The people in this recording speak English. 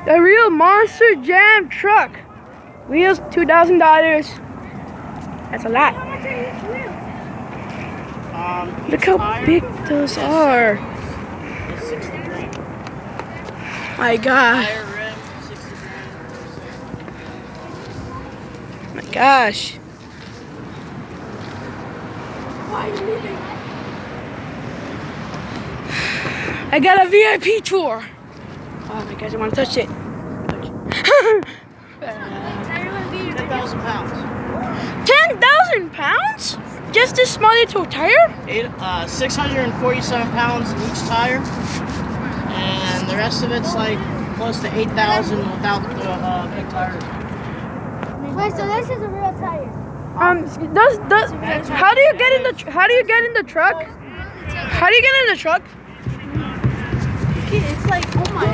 The real Monster Jam truck. Wheels $2,000. That's a lot. Look how big those are. My God. My gosh. Why are you leaving? I got a VIP tour. Oh my gosh, I want to touch it. 10,000 pounds. 10,000 pounds? Just this small little tire? 647 pounds in each tire. And the rest of it's like close to 8,000 without the big tires. Wait, so this is a real tire? How do you get in the truck? How do you get in the truck? It's like